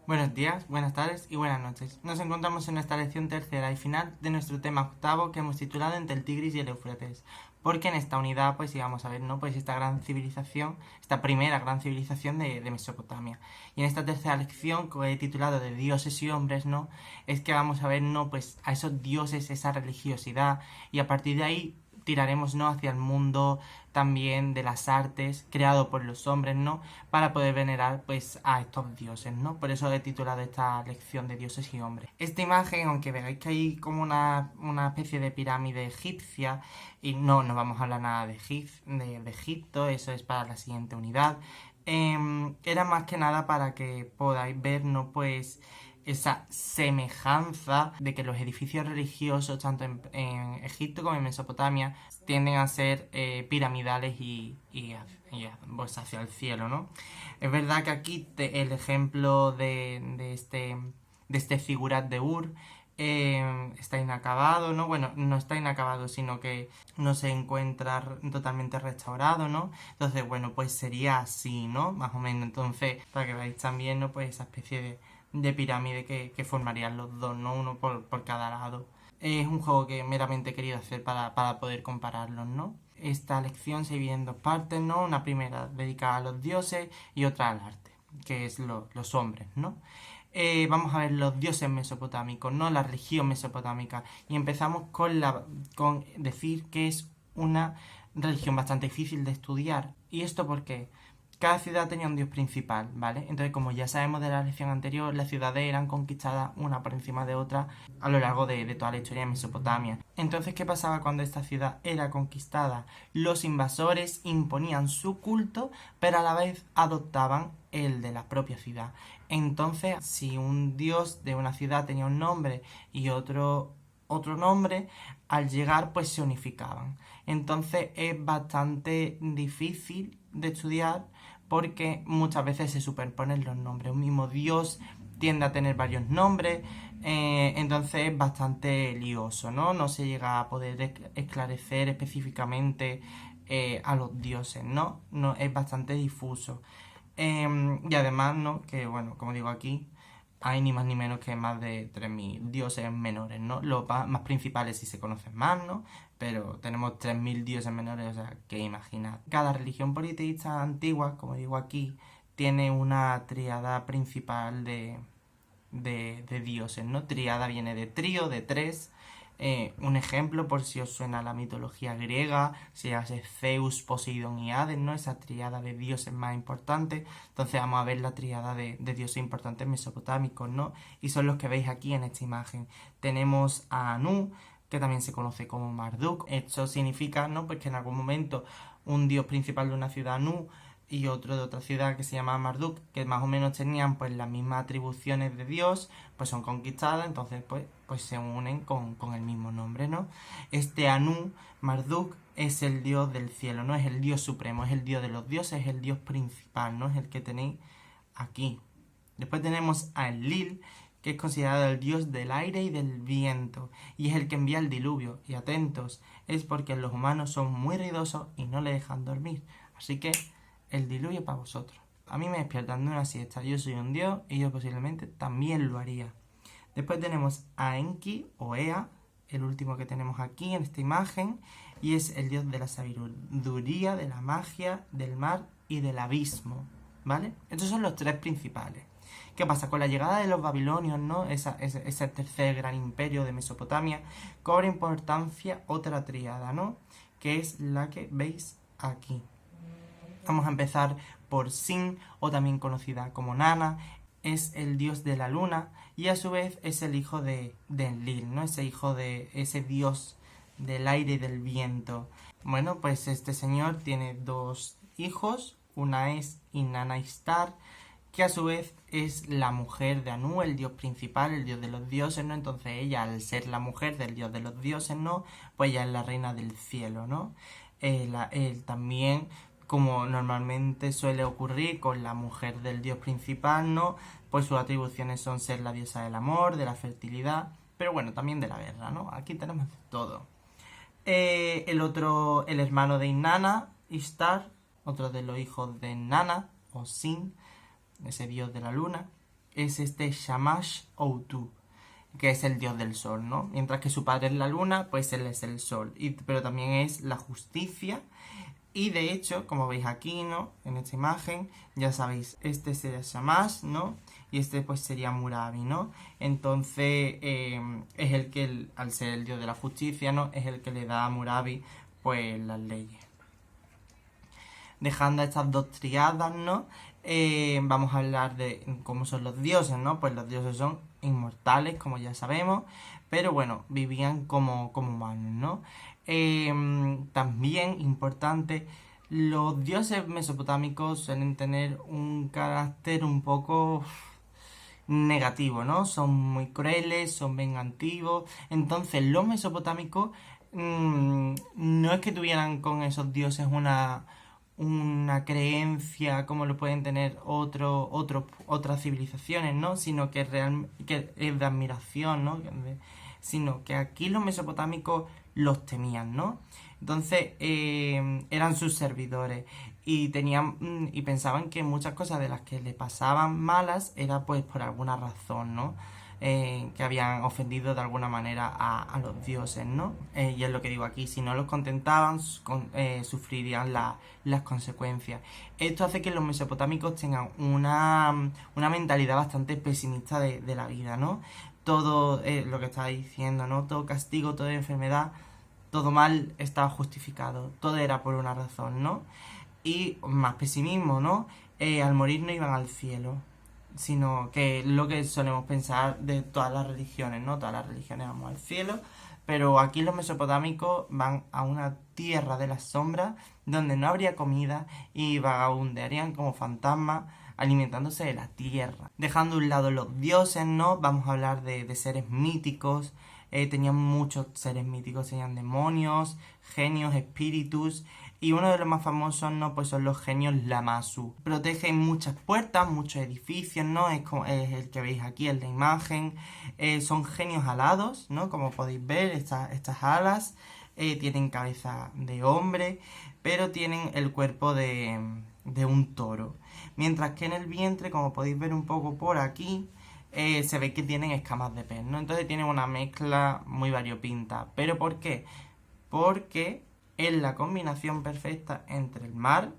Buenos días, buenas tardes y buenas noches. Nos encontramos en nuestra lección tercera y final de nuestro tema octavo que hemos titulado Entre el Tigris y el Éufrates. Porque en esta unidad pues íbamos a ver, ¿no? Pues esta gran civilización, esta primera gran civilización de Mesopotamia. Y en esta tercera lección que he titulado de dioses y hombres, ¿no? Es que vamos a ver, ¿no? Pues a esos dioses, esa religiosidad y a partir de ahí tiraremos, ¿no? Hacia el mundo también de las artes creado por los hombres, ¿no? Para poder venerar pues a estos dioses, ¿no? Por eso he titulado esta lección de dioses y hombres. Esta imagen, aunque veáis que hay como una especie de pirámide egipcia, y no vamos a hablar nada de Egipto, eso es para la siguiente unidad, era más que nada para que podáis ver, ¿no? Pues esa semejanza de que los edificios religiosos, tanto en Egipto como en Mesopotamia, tienden a ser piramidales pues hacia el cielo, ¿no? Es verdad que aquí el ejemplo de este figurat de Ur está inacabado, ¿no? Bueno, no está inacabado, sino que no se encuentra totalmente restaurado, ¿no? Entonces, bueno, pues sería así, ¿no? Más o menos. Entonces, para que veáis también, ¿no? Pues esa especie de pirámide que formarían los dos, ¿no? Uno por cada lado. Es un juego que meramente he querido hacer para poder compararlos, ¿no? Esta lección se divide en dos partes, ¿no? Una primera dedicada a los dioses y otra al arte, que es los hombres, ¿no? Vamos a ver los dioses mesopotámicos, ¿no? La religión mesopotámica. Y empezamos con decir que es una religión bastante difícil de estudiar. ¿Y esto por qué? Cada ciudad tenía un dios principal, ¿vale? Entonces, como ya sabemos de la lección anterior, las ciudades eran conquistadas una por encima de otra a lo largo de toda la historia de Mesopotamia. Entonces, ¿qué pasaba cuando esta ciudad era conquistada? Los invasores imponían su culto, pero a la vez adoptaban el de la propia ciudad. Entonces, si un dios de una ciudad tenía un nombre y otro nombre, al llegar pues se unificaban. Entonces es bastante difícil de estudiar porque muchas veces se superponen los nombres. Un mismo dios tiende a tener varios nombres, entonces es bastante lioso, ¿no? No se llega a poder esclarecer específicamente a los dioses, ¿no? No es bastante difuso. Y además, ¿no? Que bueno, como digo aquí, hay ni más ni menos que más de 3000 dioses menores, ¿no? Los más principales sí se conocen más, ¿no? Pero tenemos 3000 dioses menores, o sea, que imaginad. Cada religión politeísta antigua, como digo aquí, tiene una tríada principal de dioses, ¿no? Tríada viene de trío, de tres. Un ejemplo, por si os suena la mitología griega, se hace Zeus, Poseidón y Hades, ¿no? Esa tríada de dioses más importante. Entonces vamos a ver la tríada de dioses importantes mesopotámicos, ¿no? Y son los que veis aquí en esta imagen. Tenemos a Anu, que también se conoce como Marduk. Esto significa, ¿no? Pues que en algún momento un dios principal de una ciudad, Anu, y otro de otra ciudad que se llama Marduk, que más o menos tenían pues las mismas atribuciones de Dios, pues son conquistadas, entonces pues se unen con el mismo nombre, ¿no? Este Anu, Marduk, es el dios del cielo, no es el dios supremo, es el dios de los dioses, es el dios principal, ¿no? Es el que tenéis aquí. Después tenemos a Enlil, que es considerado el dios del aire y del viento, y es el que envía el diluvio. Y atentos, es porque los humanos son muy ruidosos y no le dejan dormir. Así que el diluvio para vosotros. A mí me despiertan de una siesta, yo soy un dios y yo posiblemente también lo haría. Después tenemos a Enki o Ea, el último que tenemos aquí en esta imagen, y es el dios de la sabiduría, de la magia, del mar y del abismo, ¿vale? Estos son los tres principales. ¿Qué pasa? Con la llegada de los babilonios, ¿no? Ese tercer gran imperio de Mesopotamia, cobra importancia otra tríada, ¿no? Que es la que veis aquí. Vamos a empezar por Sin, o también conocida como Nana. Es el dios de la luna y a su vez es el hijo de Enlil, ¿no? Ese hijo de ese dios del aire y del viento. Bueno, pues este señor tiene dos hijos. Una es Inanna Ishtar, que a su vez es la mujer de Anu, el dios principal, el dios de los dioses, ¿no? Entonces ella, al ser la mujer del dios de los dioses, ¿no? Pues ella es la reina del cielo, ¿no? Él también, como normalmente suele ocurrir con la mujer del dios principal, ¿no? Pues sus atribuciones son ser la diosa del amor, de la fertilidad, pero bueno, también de la guerra, ¿no? Aquí tenemos todo. El hermano de Inanna, Ishtar, otro de los hijos de Nana, o Sin, ese dios de la luna, es este Shamash Outu, que es el dios del sol, ¿no? Mientras que su padre es la luna, pues él es el sol, pero también es la justicia. Y de hecho, como veis aquí, ¿no? En esta imagen, ya sabéis, este sería Shamash, ¿no? Y este pues sería Murabi, ¿no? Entonces, es el que, al ser el dios de la justicia, ¿no? Es el que le da a Murabi, pues, las leyes. Dejando estas dos triadas, ¿no? Vamos a hablar de cómo son los dioses, ¿no? Pues los dioses son inmortales, como ya sabemos, pero bueno, vivían como humanos, ¿no? También importante, los dioses mesopotámicos suelen tener un carácter un poco negativo, ¿no? Son muy crueles, son vengativos. Entonces, los mesopotámicos no es que tuvieran con esos dioses una creencia como lo pueden tener otras civilizaciones, ¿no? Sino que, que es de admiración, ¿no? Sino que aquí los mesopotámicos los temían, ¿no? Entonces eran sus servidores y tenían y pensaban que muchas cosas de las que le pasaban malas era pues por alguna razón, ¿no? Que habían ofendido de alguna manera a los dioses, ¿no? Y es lo que digo aquí, si no los contentaban, sufrirían las consecuencias. Esto hace que los mesopotámicos tengan una mentalidad bastante pesimista de la vida, ¿no? Todo lo que estaba diciendo, ¿no? Todo castigo, toda enfermedad, todo mal estaba justificado, todo era por una razón, ¿no? Y más pesimismo, ¿no? Al morir no iban al cielo, sino que lo que solemos pensar de todas las religiones, ¿no? Todas las religiones vamos al cielo, pero aquí los mesopotámicos van a una tierra de las sombras donde no habría comida y vagabundearían como fantasmas alimentándose de la tierra. Dejando a un lado los dioses, ¿no? Vamos a hablar de seres míticos. Tenían muchos seres míticos, tenían demonios, genios, espíritus, y uno de los más famosos, ¿no? Pues son los genios Lamassu. Protegen muchas puertas, muchos edificios, ¿no? Es el que veis aquí en la imagen. Son genios alados, ¿no? Como podéis ver, estas alas tienen cabeza de hombre, pero tienen el cuerpo de un toro. Mientras que en el vientre, como podéis ver un poco por aquí, se ve que tienen escamas de pez, ¿no? Entonces tienen una mezcla muy variopinta. ¿Pero por qué? Porque es la combinación perfecta entre el mar,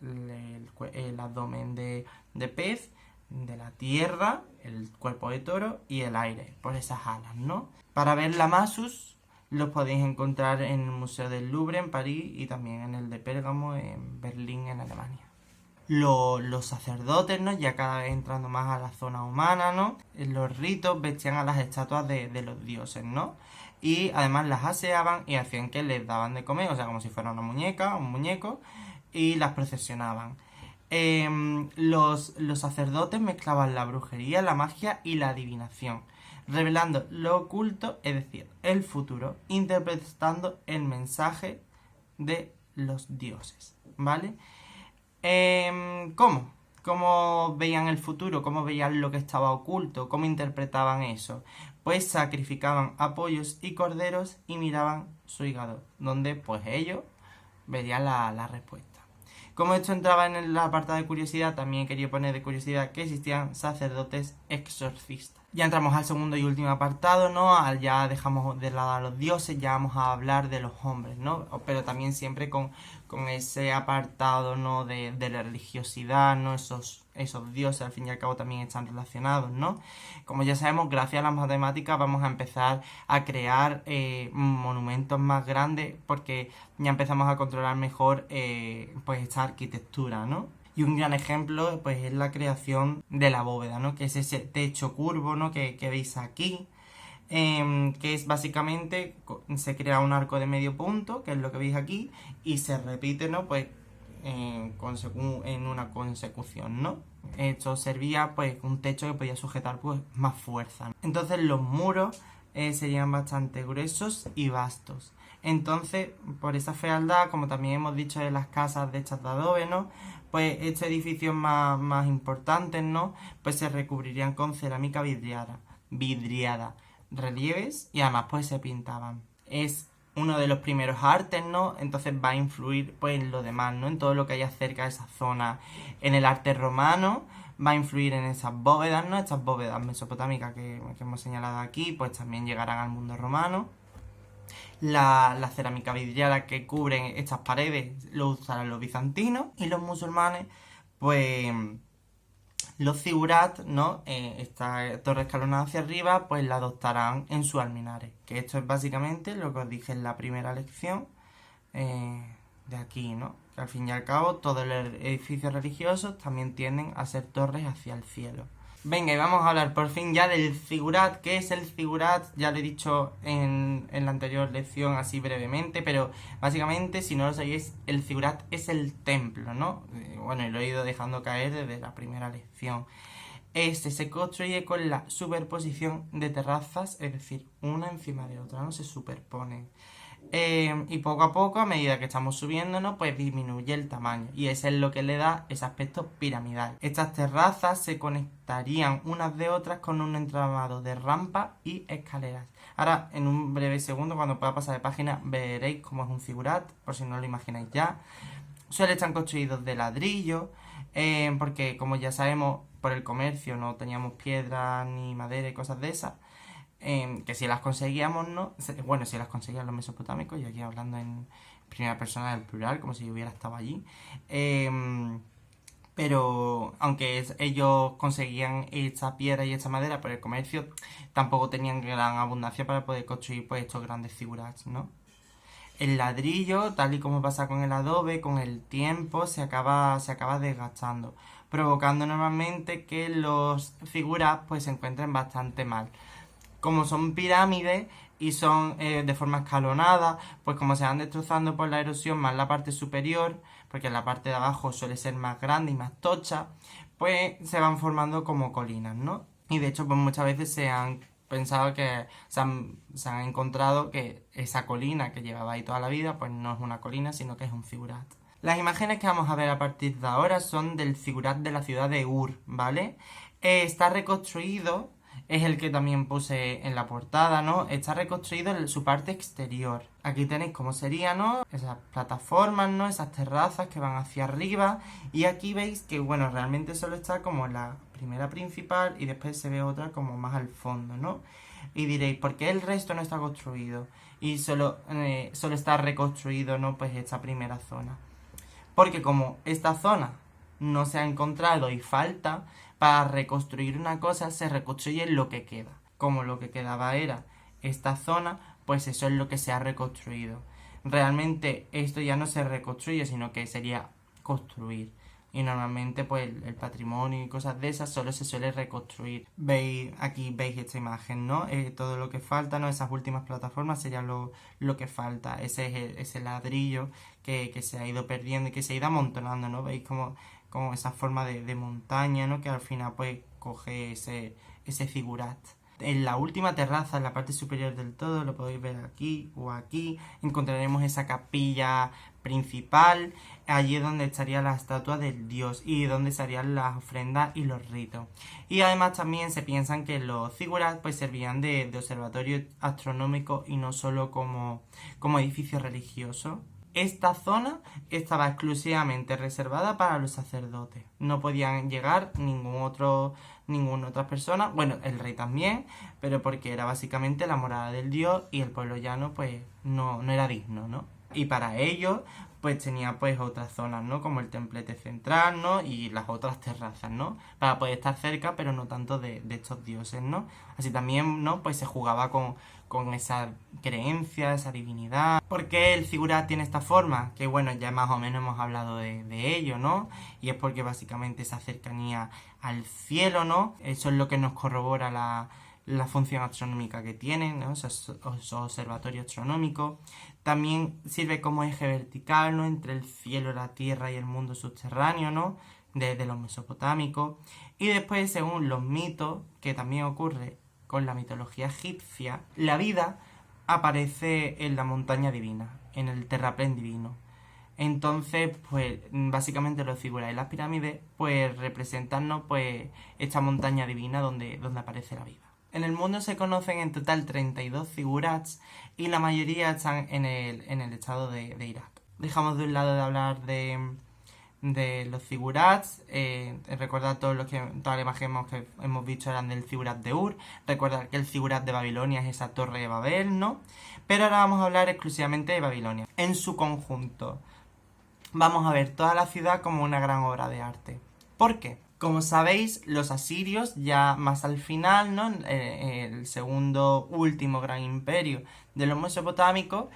el abdomen de pez, de la tierra, el cuerpo de toro y el aire, por esas alas, ¿no? Para ver Lamassus los podéis encontrar en el Museo del Louvre en París y también en el de Pérgamo en Berlín, en Alemania. Los sacerdotes, ¿no? Ya cada vez entrando más a la zona humana, ¿no? En los ritos vestían a las estatuas de los dioses, ¿no? Y además las aseaban y hacían que les daban de comer, o sea, como si fuera una muñeca, un muñeco, y las procesionaban. Los sacerdotes mezclaban la brujería, la magia y la adivinación, revelando lo oculto, es decir, el futuro, interpretando el mensaje de los dioses, ¿vale? ¿Cómo? ¿Cómo veían el futuro? ¿Cómo veían lo que estaba oculto? ¿Cómo interpretaban eso? Pues sacrificaban a pollos y corderos y miraban su hígado, donde pues ellos verían la respuesta. Como esto entraba en la apartado de curiosidad, también quería poner de curiosidad que existían sacerdotes exorcistas. Ya entramos al segundo y último apartado, ¿no? Ya dejamos de lado a los dioses, ya vamos a hablar de los hombres, ¿no? Pero también siempre con ese apartado, ¿no? De la religiosidad, ¿no? Esos dioses al fin y al cabo también están relacionados, ¿no? Como ya sabemos, gracias a las matemáticas vamos a empezar a crear monumentos más grandes porque ya empezamos a controlar mejor pues esta arquitectura, ¿no? Y un gran ejemplo pues es la creación de la bóveda, ¿no? Que es ese techo curvo, ¿no? Que veis aquí. Que es básicamente, se crea un arco de medio punto, que es lo que veis aquí, y se repite, ¿no? Pues en una consecución, ¿no? Esto servía, pues, un techo que podía sujetar, pues, más fuerza, ¿no? Entonces los muros serían bastante gruesos y vastos. Entonces, por esa fealdad, como también hemos dicho de las casas de estas de adobe, ¿no? Pues estos edificios más importantes, ¿no? Pues se recubrirían con cerámica vidriada, relieves y además pues se pintaban. Es uno de los primeros artes, ¿no? Entonces va a influir pues en lo demás, ¿no? En todo lo que haya cerca de esa zona. En el arte romano va a influir en esas bóvedas, ¿no? Estas bóvedas mesopotámicas que hemos señalado aquí, pues también llegarán al mundo romano. La cerámica vidriada que cubren estas paredes lo usarán los bizantinos, y los musulmanes, pues los zigurat, ¿no? Esta torre escalonada hacia arriba, pues la adoptarán en sus alminares. Que esto es básicamente lo que os dije en la primera lección de aquí, ¿no? Que al fin y al cabo todos los edificios religiosos también tienden a ser torres hacia el cielo. Venga, y vamos a hablar por fin ya del zigurat. ¿Qué es el zigurat? Ya lo he dicho en la anterior lección así brevemente, pero básicamente, si no lo sabéis, el zigurat es el templo, ¿no? Bueno, y lo he ido dejando caer desde la primera lección. Este se construye con la superposición de terrazas, es decir, una encima de otra, no se superponen. Y poco a poco, a medida que estamos subiendo, ¿no? Pues disminuye el tamaño, y eso es lo que le da ese aspecto piramidal. Estas terrazas se conectarían unas de otras con un entramado de rampas y escaleras. Ahora, en un breve segundo, cuando pueda pasar de página, veréis cómo es un zigurat, por si no lo imagináis ya. Suelen estar construidos de ladrillo, porque como ya sabemos, por el comercio no teníamos piedra ni madera y cosas de esas. Que si las conseguíamos, ¿no? Bueno, si las conseguían los mesopotámicos, y aquí hablando en primera persona del plural, como si hubiera estado allí. Pero aunque ellos conseguían esta piedra y esta madera por el comercio, tampoco tenían gran abundancia para poder construir pues estos grandes zigurats, ¿no? El ladrillo, tal y como pasa con el adobe, con el tiempo se acaba desgastando, provocando normalmente que los zigurats pues se encuentren bastante mal. Como son pirámides y son de forma escalonada, pues como se van destrozando por la erosión más la parte superior, porque la parte de abajo suele ser más grande y más tocha, pues se van formando como colinas, ¿no? Y de hecho, pues muchas veces se han pensado que se han encontrado que esa colina que llevaba ahí toda la vida, pues no es una colina, sino que es un zigurat. Las imágenes que vamos a ver a partir de ahora son del zigurat de la ciudad de Ur, ¿vale? Está reconstruido, es el que también puse en la portada, ¿no? Está reconstruido en su parte exterior. Aquí tenéis cómo sería, ¿no? Esas plataformas, ¿no? Esas terrazas que van hacia arriba. Y aquí veis que, bueno, realmente solo está como la primera principal, y después se ve otra como más al fondo, ¿no? Y diréis, ¿por qué el resto no está construido? Y solo está reconstruido, ¿no? Pues esta primera zona. Porque como esta zona no se ha encontrado y falta, para reconstruir una cosa se reconstruye lo que queda. Como lo que quedaba era esta zona, pues eso es lo que se ha reconstruido. Realmente esto ya no se reconstruye, sino que sería construir. Y normalmente pues el patrimonio y cosas de esas solo se suele reconstruir. Aquí veis esta imagen, ¿no? Todo lo que falta, ¿no? Esas últimas plataformas sería lo que falta. Ese es ese ladrillo que se ha ido perdiendo y que se ha ido amontonando, ¿no? Veis como esa forma de montaña, ¿no? Que al final pues coge ese zigurat. En la última terraza, en la parte superior del todo, lo podéis ver aquí o aquí, encontraremos esa capilla principal. Allí es donde estaría la estatua del dios y donde estarían las ofrendas y los ritos. Y además también se piensan que los zigurats pues servían de observatorio astronómico y no solo como edificio religioso. Esta zona estaba exclusivamente reservada para los sacerdotes. No podían llegar ninguna otra persona. Bueno, el rey también, pero porque era básicamente la morada del dios y el pueblo llano pues no era digno, ¿no? Y para ello pues tenía pues otras zonas, ¿no? Como el templete central, ¿no? Y las otras terrazas, ¿no? Para poder estar cerca, pero no tanto de estos dioses, ¿no? Así también, ¿no? Pues se jugaba con esa creencia, esa divinidad. ¿Por qué el zigurat tiene esta forma? Que bueno, ya más o menos hemos hablado de ello, ¿no? Y es porque básicamente esa cercanía al cielo, ¿no? Eso es lo que nos corrobora la función astronómica que tienen, ¿no? Esos observatorios astronómicos. También sirve como eje vertical, ¿no? Entre el cielo, la tierra y el mundo subterráneo, ¿no? Desde los mesopotámicos. Y después, según los mitos, que también ocurre con la mitología egipcia, la vida aparece en la montaña divina, en el terraplén divino. Entonces, pues básicamente los figuras y las pirámides pues representan, ¿no? Pues esta montaña divina donde aparece la vida. En el mundo se conocen en total 32 zigurats y la mayoría están en el estado de Irak. Dejamos de un lado de hablar de de los zigurats. Recordad todas las imágenes que hemos visto eran del zigurat de Ur. Recordad que el zigurat de Babilonia es esa torre de Babel, ¿no? Pero ahora vamos a hablar exclusivamente de Babilonia. En su conjunto, vamos a ver toda la ciudad como una gran obra de arte. ¿Por qué? Como sabéis, los asirios, ya más al final, ¿no? El segundo último gran imperio de los mesopotámicos,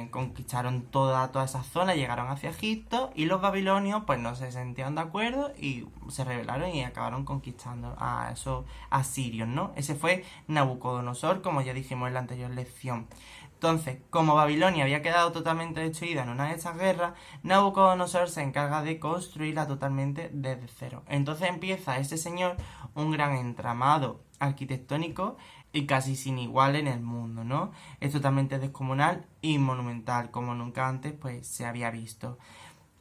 conquistaron toda esa zona, llegaron hacia Egipto, y los babilonios pues no se sentían de acuerdo y se rebelaron y acabaron conquistando a esos asirios, ¿no? Ese fue Nabucodonosor, como ya dijimos en la anterior lección. Entonces, como Babilonia había quedado totalmente destruida en una de esas guerras, Nabucodonosor se encarga de construirla totalmente desde cero. Entonces empieza ese señor un gran entramado arquitectónico y casi sin igual en el mundo, ¿no? Es totalmente descomunal y monumental, como nunca antes pues se había visto.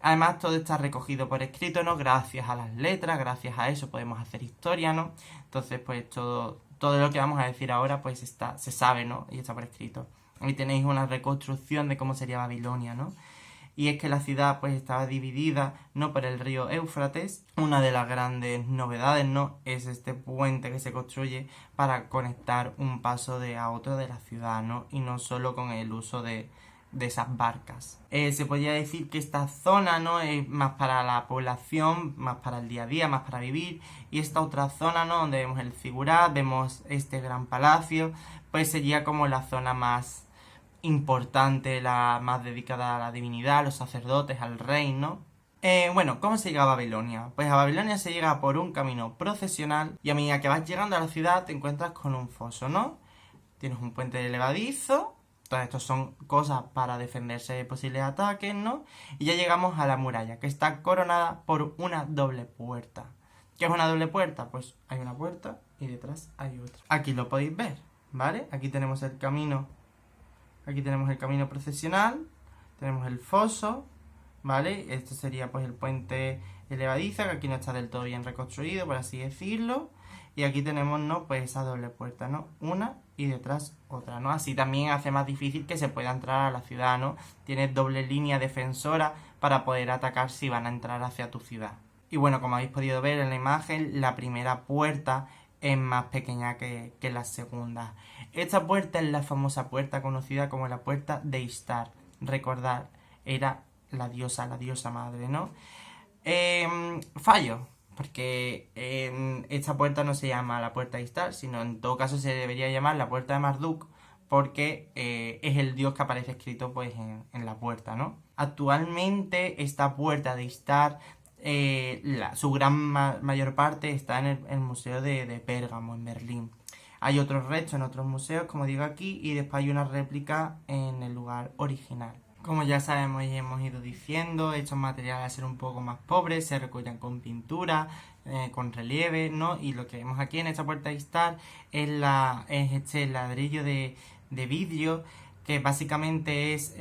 Además, todo está recogido por escrito, ¿no? Gracias a las letras, gracias a eso podemos hacer historia, ¿no? Entonces, pues todo lo que vamos a decir ahora pues se sabe, ¿no? Y está por escrito. Ahí tenéis una reconstrucción de cómo sería Babilonia, ¿no? Y es que la ciudad pues estaba dividida, ¿no? Por el río Éufrates. Una de las grandes novedades, ¿no? Es este puente que se construye para conectar un paso a otro de la ciudad, ¿no? Y no solo con el uso de esas barcas. Se podría decir que esta zona, ¿no? Es más para la población, más para el día a día, más para vivir, y esta otra zona, ¿no? Donde vemos el zigurat, vemos este gran palacio, pues sería como la zona más importante, la más dedicada a la divinidad, a los sacerdotes, al rey, ¿no? Bueno, ¿cómo se llega a Babilonia? Pues a Babilonia se llega por un camino procesional, y a medida que vas llegando a la ciudad te encuentras con un foso, ¿no? Tienes un puente levadizo. Todas estas son cosas para defenderse de posibles ataques, ¿no? Y ya llegamos a la muralla, que está coronada por una doble puerta. ¿Qué es una doble puerta? Pues hay una puerta y detrás hay otra. Aquí lo podéis ver, ¿vale? Aquí tenemos el camino. Aquí tenemos el camino procesional. Tenemos el foso, ¿vale? Este sería pues el puente elevadizo, que aquí no está del todo bien reconstruido, por así decirlo. Y aquí tenemos, ¿no? Pues esa doble puerta, ¿no? Una y detrás otra, ¿no? Así también hace más difícil que se pueda entrar a la ciudad, ¿no? Tienes doble línea defensora para poder atacar si van a entrar hacia tu ciudad. Y bueno, como habéis podido ver en la imagen, la primera puerta es más pequeña que la segunda. Esta puerta es la famosa puerta conocida como la puerta de Ishtar. Recordad, era la diosa madre, ¿no? Fallo. Porque esta puerta no se llama la puerta de Ishtar, sino en todo caso se debería llamar la puerta de Marduk, porque es el dios que aparece escrito pues en la puerta, ¿no? Actualmente esta puerta de Ishtar, su gran mayor parte está en el Museo de Pérgamo, en Berlín. Hay otros restos en otros museos, como digo aquí, y después hay una réplica en el lugar original. Como ya sabemos y hemos ido diciendo, estos materiales al ser un poco más pobres se recuellan con pintura, con relieve, ¿no? Y lo que vemos aquí en esta puerta de Ishtar es este ladrillo de vidrio, que básicamente es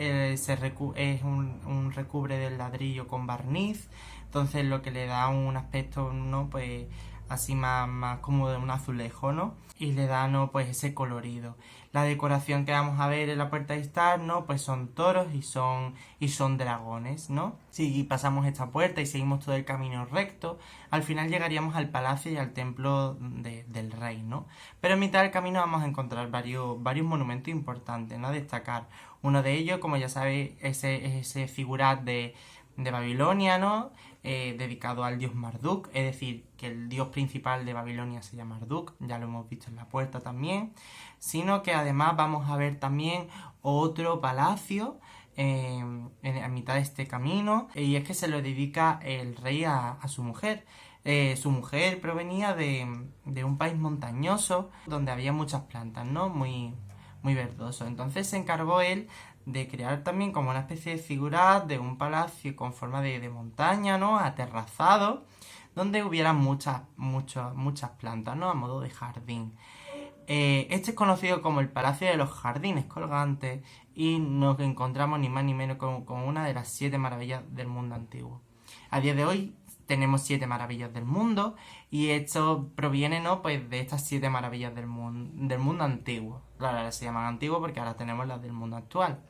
un recubre del ladrillo con barniz. Entonces lo que le da un aspecto, ¿no? Pues así más como de un azulejo, ¿no? Y le da, ¿no? Pues ese colorido. La decoración que vamos a ver en la puerta de Ishtar, ¿no? Pues son toros y son dragones, ¿no? Si pasamos esta puerta y seguimos todo el camino recto, al final llegaríamos al palacio y al templo del rey, ¿no? Pero en mitad del camino vamos a encontrar varios monumentos importantes, ¿no? A destacar. Uno de ellos, como ya sabéis, es ese figurat de Babilonia, ¿no? Dedicado al dios Marduk, es decir, que el dios principal de Babilonia se llama Marduk, ya lo hemos visto en la puerta también, sino que además vamos a ver también otro palacio en mitad de este camino, y es que se lo dedica el rey a su mujer. Su mujer provenía de un país montañoso donde había muchas plantas, ¿no? Muy verdoso. Entonces se encargó él de crear también como una especie de figura de un palacio con forma de montaña, ¿no? Aterrazado, donde hubiera muchas plantas, ¿no? A modo de jardín. Este es conocido como el Palacio de los Jardines Colgantes y nos encontramos ni más ni menos con una de las 7 maravillas del mundo antiguo. A día de hoy tenemos 7 maravillas del mundo y esto proviene, ¿no? Pues de estas 7 maravillas del mundo antiguo. Claro, ahora se llaman antiguo porque ahora tenemos las del mundo actual.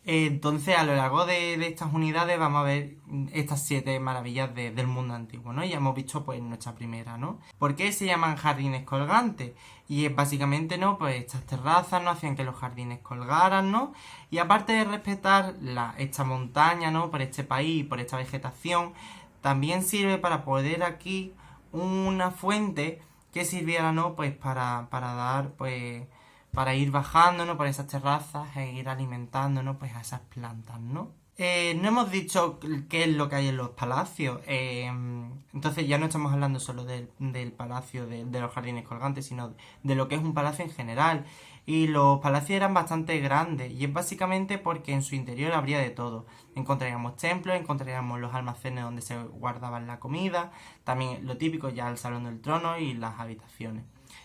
Entonces, a lo largo de estas unidades vamos a ver estas 7 maravillas del mundo antiguo, ¿no? Ya hemos visto, pues, nuestra primera, ¿no? ¿Por qué se llaman jardines colgantes? Y es básicamente, ¿no? Pues estas terrazas, ¿no? Hacían que los jardines colgaran, ¿no? Y aparte de respetar esta montaña, ¿no? Por este país, por esta vegetación, también sirve para poder aquí una fuente que sirviera, ¿no? Pues para dar, pues para ir bajando, ¿no? Por esas terrazas e ir alimentando, ¿no? Pues a esas plantas, ¿no? No hemos dicho qué es lo que hay en los palacios. Entonces ya no estamos hablando solo del palacio de los jardines colgantes, sino de lo que es un palacio en general. Y los palacios eran bastante grandes, y es básicamente porque en su interior habría de todo. Encontraríamos templos, encontraríamos los almacenes donde se guardaban la comida, también lo típico ya el salón del trono y las habitaciones.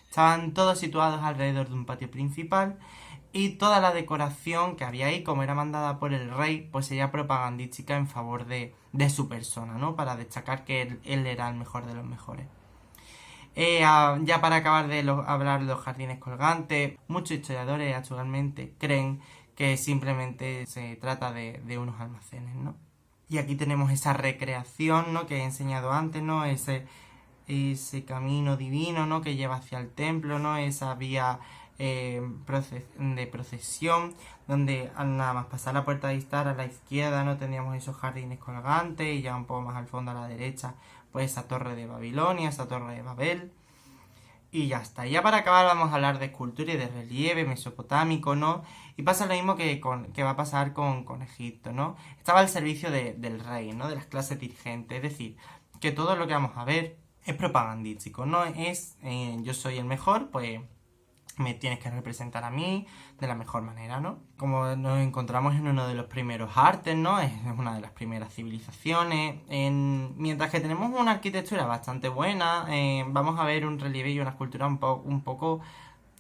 Estaban todos situados alrededor de un patio principal, y toda la decoración que había ahí, como era mandada por el rey, pues sería propagandística en favor de su persona, ¿no? Para destacar que él era el mejor de los mejores. Ya para acabar de hablar de los jardines colgantes, muchos historiadores actualmente creen que simplemente se trata de unos almacenes, ¿no? Y aquí tenemos esa recreación, ¿no? Que he enseñado antes, ¿no? Ese camino divino, ¿no? Que lleva hacia el templo, ¿no? Esa vía de procesión, donde al nada más pasar la puerta de Istar a la izquierda, ¿no? Tendríamos esos jardines colgantes, y ya un poco más al fondo a la derecha, pues esa torre de Babilonia, esa torre de Babel. Y ya está. Ya para acabar vamos a hablar de escultura y de relieve mesopotámico, ¿no? Y pasa lo mismo que va a pasar con Egipto, ¿no? Estaba al servicio del rey, ¿no? De las clases dirigentes. Es decir, que todo lo que vamos a ver es propagandístico, no es yo soy el mejor, pues me tienes que representar a mí de la mejor manera, ¿no? Como nos encontramos en uno de los primeros artes, ¿no? Es una de las primeras civilizaciones. Mientras que tenemos una arquitectura bastante buena, vamos a ver un relieve y una escultura un poco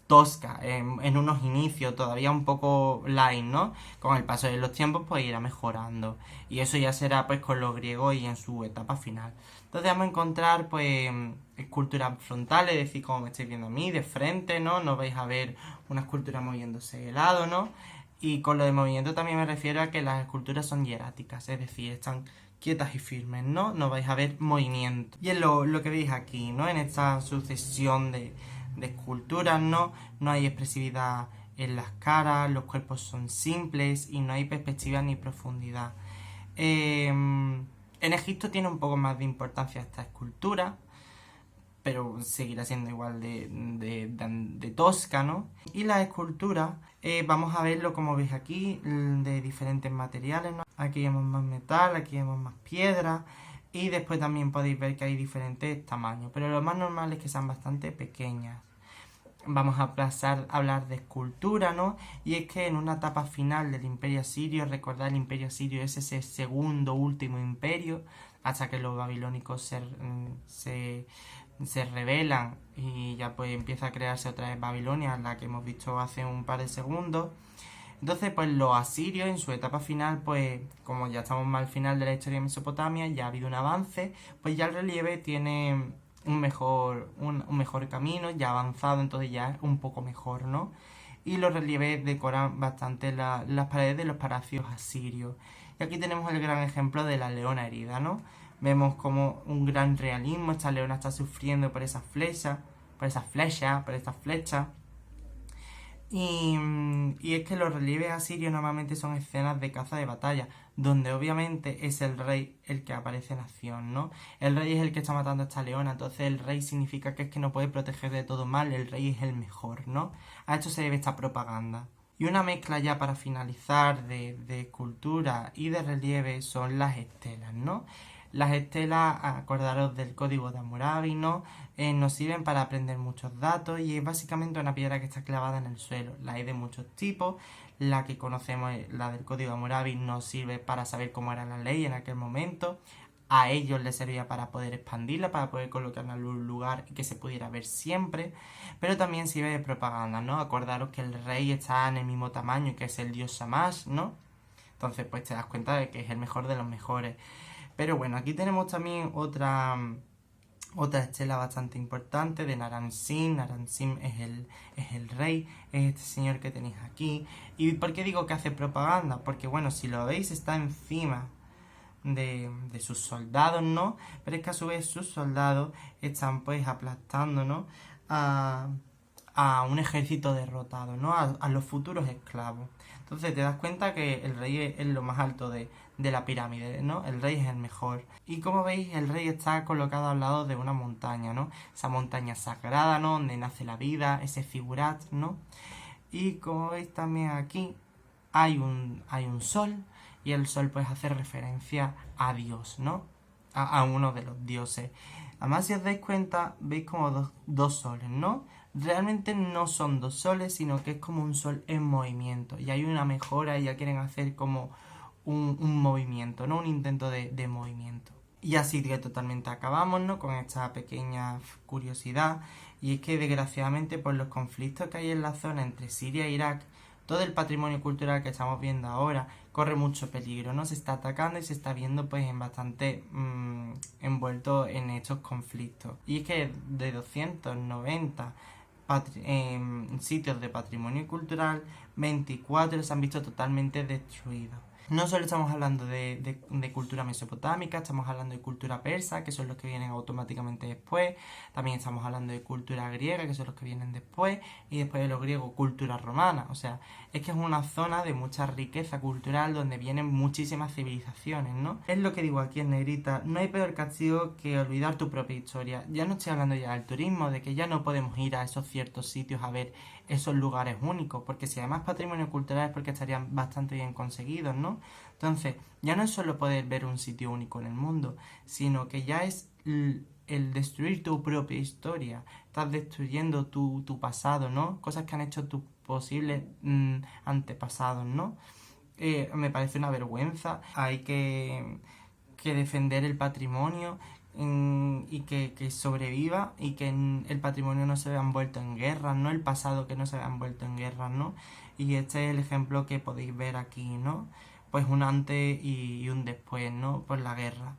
tosca en unos inicios, todavía un poco light, ¿no? Con el paso de los tiempos pues irá mejorando, y eso ya será pues con los griegos y en su etapa final. Entonces vamos a encontrar pues esculturas frontales, es decir, como me estáis viendo a mí, de frente, ¿no? No vais a ver una escultura moviéndose de lado, ¿no? Y con lo de movimiento también me refiero a que las esculturas son hieráticas, es decir, están quietas y firmes, ¿no? No vais a ver movimiento. Y es lo que veis aquí, ¿no? En esta sucesión de esculturas, ¿no? No hay expresividad en las caras, los cuerpos son simples y no hay perspectiva ni profundidad. En Egipto tiene un poco más de importancia esta escultura, pero seguirá siendo igual de tosca, ¿no? Y las esculturas, vamos a verlo como veis aquí, de diferentes materiales, ¿no? Aquí vemos más metal, aquí vemos más piedra, y después también podéis ver que hay diferentes tamaños, pero lo más normal es que sean bastante pequeñas. Vamos a pasar a hablar de escultura, ¿no? Y es que en una etapa final del Imperio Asirio, recordad, el Imperio Asirio es ese segundo último imperio, hasta que los babilónicos se rebelan y ya pues empieza a crearse otra vez Babilonia, la que hemos visto hace un par de segundos. Entonces, pues los asirios en su etapa final, pues como ya estamos más al final de la historia de Mesopotamia, ya ha habido un avance, pues ya el relieve tiene un mejor camino, ya avanzado, entonces ya es un poco mejor, ¿no? Y los relieves decoran bastante las paredes de los palacios asirios. Y aquí tenemos el gran ejemplo de la leona herida, ¿no? Vemos como un gran realismo, esta leona está sufriendo por esas flechas, por estas flechas. Y es que los relieves asirios normalmente son escenas de caza de batalla, donde obviamente es el rey el que aparece en acción, ¿no? El rey es el que está matando a esta leona, entonces el rey significa que es que no puede proteger de todo mal, el rey es el mejor, ¿no? A esto se debe esta propaganda. Y una mezcla ya para finalizar de escultura y de relieve son las estelas, ¿no? Las estelas, acordaros del código de Hammurabi, ¿no? Nos sirven para aprender muchos datos, y es básicamente una piedra que está clavada en el suelo. La hay de muchos tipos. La que conocemos, la del código de Hammurabi, nos sirve para saber cómo era la ley en aquel momento. A ellos les servía para poder expandirla, para poder colocarla en un lugar y que se pudiera ver siempre. Pero también sirve de propaganda, ¿no? Acordaros que el rey está en el mismo tamaño que es el dios Shamash, ¿no? Entonces pues te das cuenta de que es el mejor de los mejores. Pero bueno, aquí tenemos también Otra estela bastante importante de Naram Sin. Naram Sin es el rey, es este señor que tenéis aquí. ¿Y por qué digo que hace propaganda? Porque bueno, si lo veis está encima de sus soldados, ¿no? Pero es que a su vez sus soldados están pues aplastando, ¿no? A, a un ejército derrotado, ¿no? A los futuros esclavos. Entonces te das cuenta que el rey es lo más alto de la pirámide, ¿no? El rey es el mejor. Y como veis, el rey está colocado al lado de una montaña, ¿no? Esa montaña sagrada, ¿no? Donde nace la vida, ese figurat, ¿no? Y como veis también aquí hay un sol, y el sol pues hace referencia a Dios, ¿no? A uno de los dioses. Además, si os dais cuenta, veis como dos soles, ¿no? Realmente no son dos soles, sino que es como un sol en movimiento. Y hay una mejora y ya quieren hacer como un movimiento, ¿no? Un intento de movimiento. Y así que totalmente acabamos, ¿no? Con esta pequeña curiosidad. Y es que desgraciadamente por los conflictos que hay en la zona entre Siria e Irak, todo el patrimonio cultural que estamos viendo ahora corre mucho peligro, ¿no? Se está atacando y se está viendo pues en bastante envuelto en estos conflictos. Y es que de 290 sitios de patrimonio cultural, 24 se han visto totalmente destruidos. No solo estamos hablando de cultura mesopotámica, estamos hablando de cultura persa, que son los que vienen automáticamente después. También estamos hablando de cultura griega, que son los que vienen después. Y después de los griegos, cultura romana. O sea, es que es una zona de mucha riqueza cultural donde vienen muchísimas civilizaciones, ¿no? Es lo que digo aquí en negrita, no hay peor castigo que olvidar tu propia historia. Ya no estoy hablando ya del turismo, de que ya no podemos ir a esos ciertos sitios a ver esos lugares únicos, porque si además patrimonio cultural es porque estarían bastante bien conseguidos, ¿no? Entonces, ya no es solo poder ver un sitio único en el mundo, sino que ya es el destruir tu propia historia. Estás destruyendo tu pasado, ¿no? Cosas que han hecho tus posibles antepasados, ¿no? Me parece una vergüenza. Hay que defender el patrimonio y que sobreviva y que el patrimonio no se vea envuelto en guerras, ¿no? El pasado que no se vea envuelto en guerras, ¿no? Y este es el ejemplo que podéis ver aquí, ¿no? Pues un antes y un después, ¿no? Por la guerra.